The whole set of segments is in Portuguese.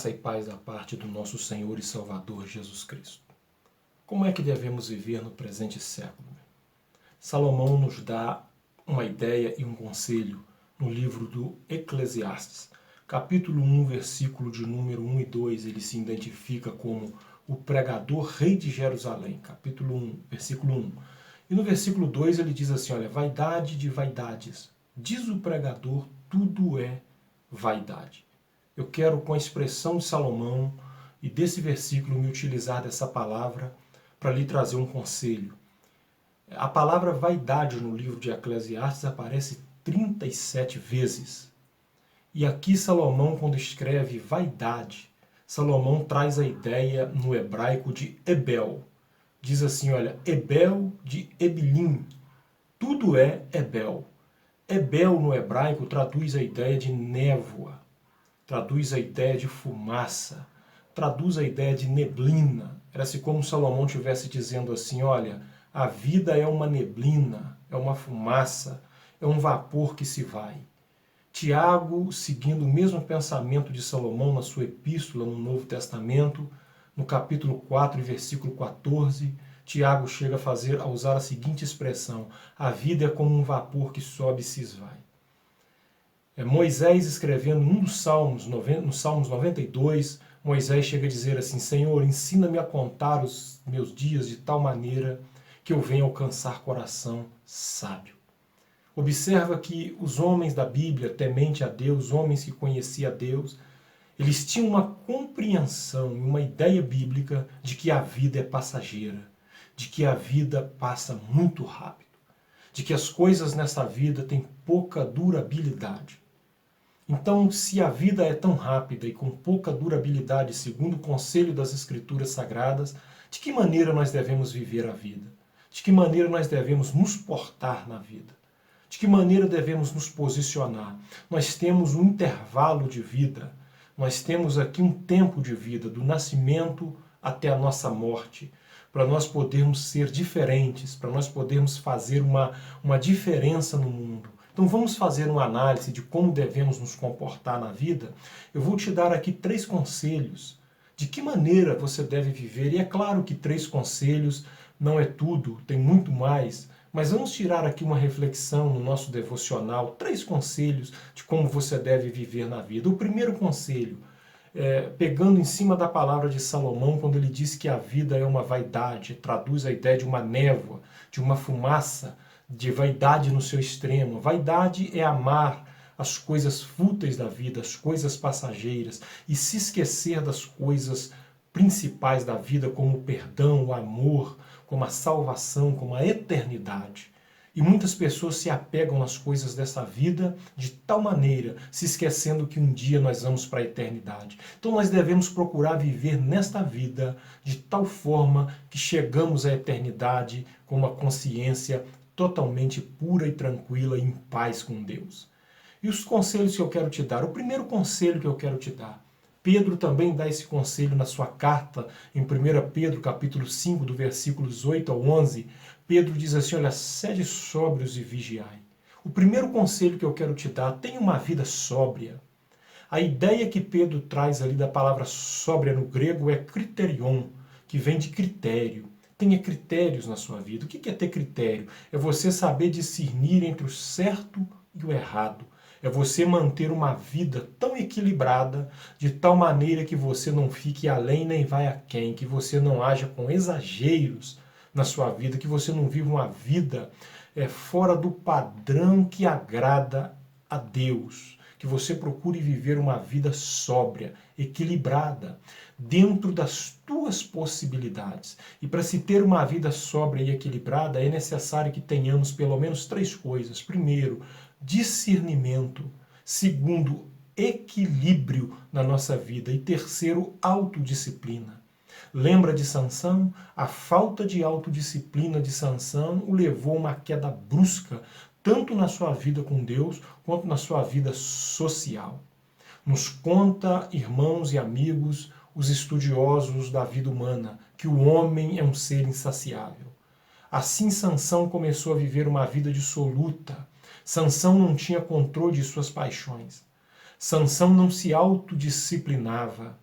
Graça e paz da parte do nosso Senhor e Salvador Jesus Cristo. Como é que devemos viver no presente século? Salomão nos dá uma ideia e um conselho no livro do Eclesiastes. Capítulo 1, versículo de número 1 e 2, ele se identifica como o pregador rei de Jerusalém. Capítulo 1, versículo 1. E no versículo 2 ele diz assim, olha, vaidade de vaidades. Diz o pregador, tudo é vaidade. Eu quero, com a expressão de Salomão e desse versículo, me utilizar dessa palavra para lhe trazer um conselho. A palavra vaidade no livro de Eclesiastes aparece 37 vezes. E aqui Salomão, quando escreve vaidade, Salomão traz a ideia no hebraico de Ebel. Diz assim, olha, Ebel de Ebilim, tudo é Ebel. Ebel no hebraico traduz a ideia de névoa, traduz a ideia de fumaça, traduz a ideia de neblina. Era-se como Salomão estivesse dizendo assim, olha, a vida é uma neblina, é uma fumaça, é um vapor que se vai. Tiago, seguindo o mesmo pensamento de Salomão na sua epístola no Novo Testamento, no capítulo 4, versículo 14, Tiago chega a usar a seguinte expressão, a vida é como um vapor que sobe e se esvai. Moisés escrevendo um dos Salmos, no Salmos 92, Moisés chega a dizer assim, Senhor, ensina-me a contar os meus dias de tal maneira que eu venha alcançar coração sábio. Observa que os homens da Bíblia, temente a Deus, homens que conheciam a Deus, eles tinham uma compreensão, uma ideia bíblica de que a vida é passageira, de que a vida passa muito rápido, de que as coisas nessa vida têm pouca durabilidade. Então, se a vida é tão rápida e com pouca durabilidade, segundo o conselho das Escrituras Sagradas, de que maneira nós devemos viver a vida? De que maneira nós devemos nos portar na vida? De que maneira devemos nos posicionar? Nós temos um intervalo de vida, nós temos aqui um tempo de vida, do nascimento até a nossa morte, para nós podermos ser diferentes, para nós podermos fazer uma diferença no mundo. Então vamos fazer uma análise de como devemos nos comportar na vida. Eu vou te dar aqui 3 conselhos de que maneira você deve viver. E é claro que 3 conselhos não é tudo, tem muito mais. Mas vamos tirar aqui uma reflexão no nosso devocional, 3 conselhos de como você deve viver na vida. O primeiro conselho, pegando em cima da palavra de Salomão, quando ele diz que a vida é uma vaidade, traduz a ideia de uma névoa, de uma fumaça, de vaidade no seu extremo. Vaidade é amar as coisas fúteis da vida, as coisas passageiras, e se esquecer das coisas principais da vida, como o perdão, o amor, como a salvação, como a eternidade. E muitas pessoas se apegam nas coisas dessa vida de tal maneira, se esquecendo que um dia nós vamos para a eternidade. Então nós devemos procurar viver nesta vida de tal forma que chegamos à eternidade com uma consciência totalmente pura e tranquila e em paz com Deus. E os conselhos que eu quero te dar, o primeiro conselho que eu quero te dar, Pedro também dá esse conselho na sua carta, em 1 Pedro, capítulo 5, do versículos 8 ao 11, Pedro diz assim, olha, sede sóbrios e vigiai. O primeiro conselho que eu quero te dar, tenha uma vida sóbria. A ideia que Pedro traz ali da palavra sóbria no grego é criterion, que vem de critério. Tenha critérios na sua vida. O que é ter critério? É você saber discernir entre o certo e o errado. É você manter uma vida tão equilibrada, de tal maneira que você não fique além nem vai aquém, que você não haja com exageros na sua vida, que você não viva uma vida fora do padrão que agrada a Deus. Que você procure viver uma vida sóbria, equilibrada, dentro das tuas possibilidades. E para se ter uma vida sóbria e equilibrada, é necessário que tenhamos pelo menos 3 coisas. Primeiro, discernimento. Segundo, equilíbrio na nossa vida. E terceiro, autodisciplina. Lembra de Sansão? A falta de autodisciplina de Sansão o levou a uma queda brusca, tanto na sua vida com Deus, quanto na sua vida social. Nos conta, irmãos e amigos, os estudiosos da vida humana, que o homem é um ser insaciável. Assim Sansão começou a viver uma vida dissoluta. Sansão não tinha controle de suas paixões. Sansão não se autodisciplinava.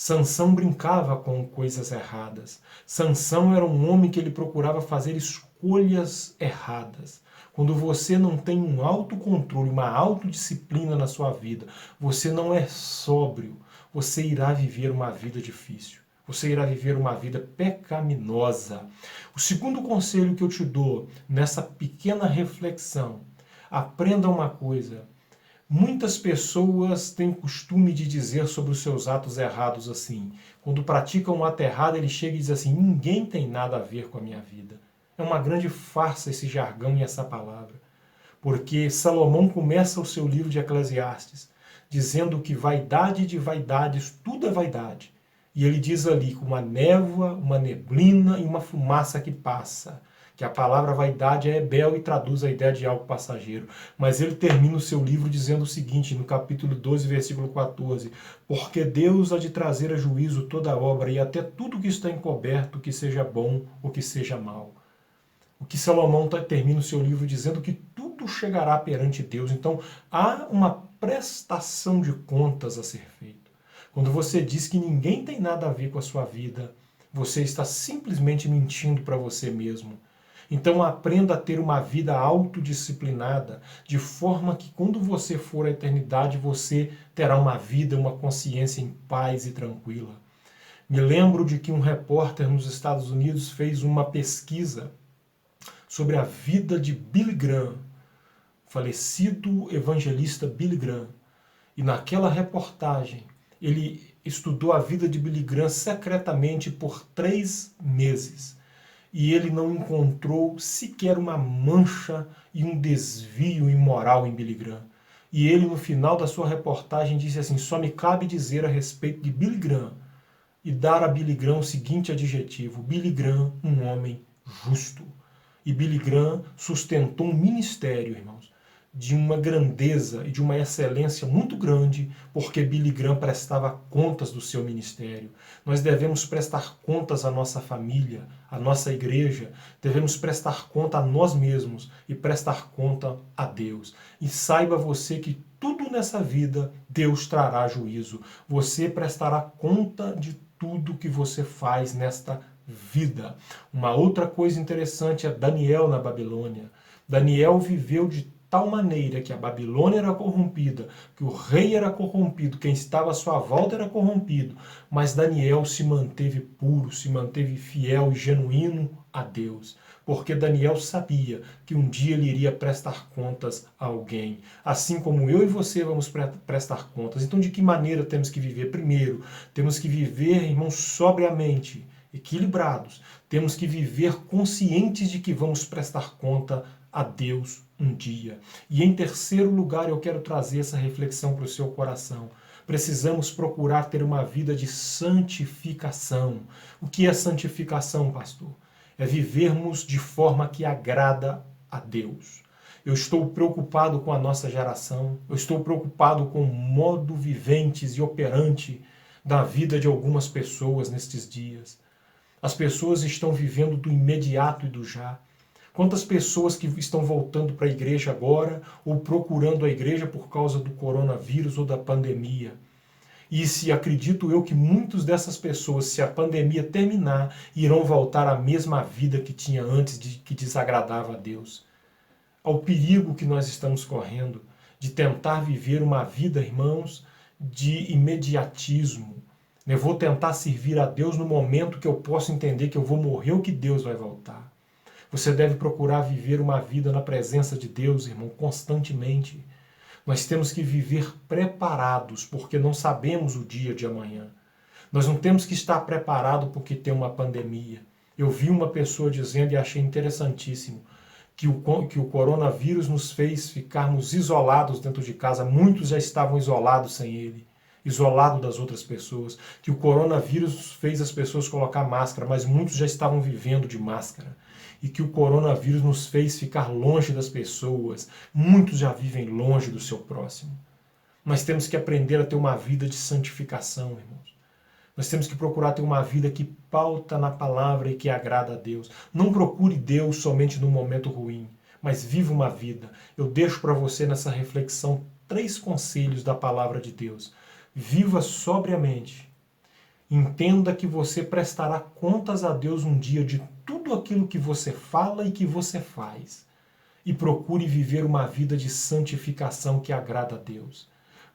Sansão brincava com coisas erradas. Sansão era um homem que ele procurava fazer escolhas erradas. Quando você não tem um autocontrole, uma autodisciplina na sua vida, você não é sóbrio, você irá viver uma vida difícil. Você irá viver uma vida pecaminosa. O segundo conselho que eu te dou nessa pequena reflexão, aprenda uma coisa. Muitas pessoas têm o costume de dizer sobre os seus atos errados assim. Quando praticam um ato errado, ele chega e diz assim: ninguém tem nada a ver com a minha vida. É uma grande farsa esse jargão e essa palavra. Porque Salomão começa o seu livro de Eclesiastes dizendo que vaidade de vaidades, tudo é vaidade. E ele diz ali que uma névoa, uma neblina e uma fumaça que passa. Que a palavra vaidade é hebel e traduz a ideia de algo passageiro. Mas ele termina o seu livro dizendo o seguinte, no capítulo 12, versículo 14: porque Deus há de trazer a juízo toda obra e até tudo que está encoberto, que seja bom ou que seja mal. O que Salomão termina o seu livro dizendo que tudo chegará perante Deus. Então há uma prestação de contas a ser feita. Quando você diz que ninguém tem nada a ver com a sua vida, você está simplesmente mentindo para você mesmo. Então aprenda a ter uma vida autodisciplinada, de forma que quando você for à eternidade, você terá uma vida, uma consciência em paz e tranquila. Me lembro de que um repórter nos Estados Unidos fez uma pesquisa sobre a vida de Billy Graham, falecido evangelista Billy Graham. E naquela reportagem, ele estudou a vida de Billy Graham secretamente por 3 meses. E ele não encontrou sequer uma mancha e um desvio imoral em Billy Graham. E ele, no final da sua reportagem, disse assim: só me cabe dizer a respeito de Billy Graham e dar a Billy Graham o seguinte adjetivo: Billy Graham, um homem justo. E Billy Graham sustentou um ministério, irmãos, de uma grandeza e de uma excelência muito grande, porque Billy Graham prestava contas do seu ministério. Nós devemos prestar contas à nossa família, à nossa igreja, devemos prestar conta a nós mesmos e prestar conta a Deus. E saiba você que tudo nessa vida Deus trará juízo. Você prestará conta de tudo que você faz nesta vida. Uma outra coisa interessante é Daniel na Babilônia. Daniel viveu de tal maneira que a Babilônia era corrompida, que o rei era corrompido, quem estava à sua volta era corrompido, mas Daniel se manteve puro, se manteve fiel e genuíno a Deus, porque Daniel sabia que um dia ele iria prestar contas a alguém, assim como eu e você vamos prestar contas. Então, de que maneira temos que viver? Primeiro, temos que viver, irmãos, sobriamente, equilibrados. Temos que viver conscientes de que vamos prestar conta a Deus um dia. E em terceiro lugar, eu quero trazer essa reflexão para o seu coração. Precisamos procurar ter uma vida de santificação. O que é santificação, pastor? É vivermos de forma que agrada a Deus. Eu estou preocupado com a nossa geração, eu estou preocupado com o modo viventes e operante da vida de algumas pessoas nestes dias. As pessoas estão vivendo do imediato e do já. Quantas pessoas que estão voltando para a igreja agora ou procurando a igreja por causa do coronavírus ou da pandemia? E se acredito eu que muitas dessas pessoas, se a pandemia terminar, irão voltar à mesma vida que tinha antes, que desagradava a Deus. Ao perigo que nós estamos correndo de tentar viver uma vida, irmãos, de imediatismo. Eu vou tentar servir a Deus no momento que eu posso entender que eu vou morrer ou que Deus vai voltar. Você deve procurar viver uma vida na presença de Deus, irmão, constantemente. Nós temos que viver preparados, porque não sabemos o dia de amanhã. Nós não temos que estar preparados porque tem uma pandemia. Eu vi uma pessoa dizendo, e achei interessantíssimo, que o coronavírus nos fez ficarmos isolados dentro de casa. Muitos já estavam isolados sem ele, isolados das outras pessoas. Que o coronavírus fez as pessoas colocar máscara, mas muitos já estavam vivendo de máscara. E que o coronavírus nos fez ficar longe das pessoas. Muitos já vivem longe do seu próximo. Nós temos que aprender a ter uma vida de santificação, irmãos. Nós temos que procurar ter uma vida que pauta na palavra e que agrada a Deus. Não procure Deus somente no momento ruim, mas viva uma vida. Eu deixo para você nessa reflexão 3 conselhos da palavra de Deus. Viva sobriamente. Entenda que você prestará contas a Deus um dia de tudo aquilo que você fala e que você faz. E procure viver uma vida de santificação que agrada a Deus.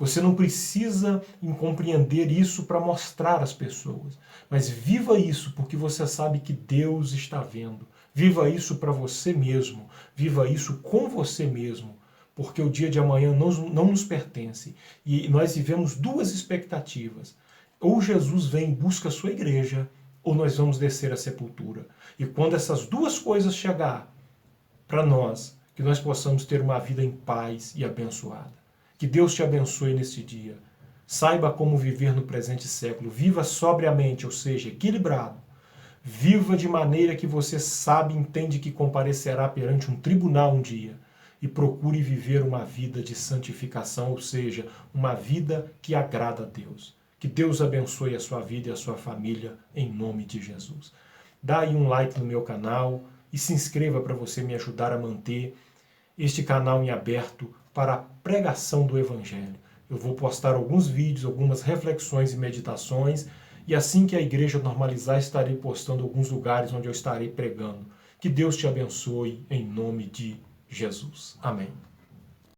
Você não precisa compreender isso para mostrar às pessoas, mas viva isso porque você sabe que Deus está vendo. Viva isso para você mesmo, viva isso com você mesmo, porque o dia de amanhã não nos pertence. E nós vivemos duas expectativas. Ou Jesus vem e busca a sua igreja, ou nós vamos descer à sepultura. E quando essas duas coisas chegar para nós, que nós possamos ter uma vida em paz e abençoada. Que Deus te abençoe nesse dia. Saiba como viver no presente século. Viva sobriamente, ou seja, equilibrado. Viva de maneira que você sabe e entende que comparecerá perante um tribunal um dia. E procure viver uma vida de santificação, ou seja, uma vida que agrada a Deus. Que Deus abençoe a sua vida e a sua família, em nome de Jesus. Dá aí um like no meu canal e se inscreva para você me ajudar a manter este canal em aberto para a pregação do Evangelho. Eu vou postar alguns vídeos, algumas reflexões e meditações, e assim que a igreja normalizar, estarei postando alguns lugares onde eu estarei pregando. Que Deus te abençoe em nome de Jesus. Amém.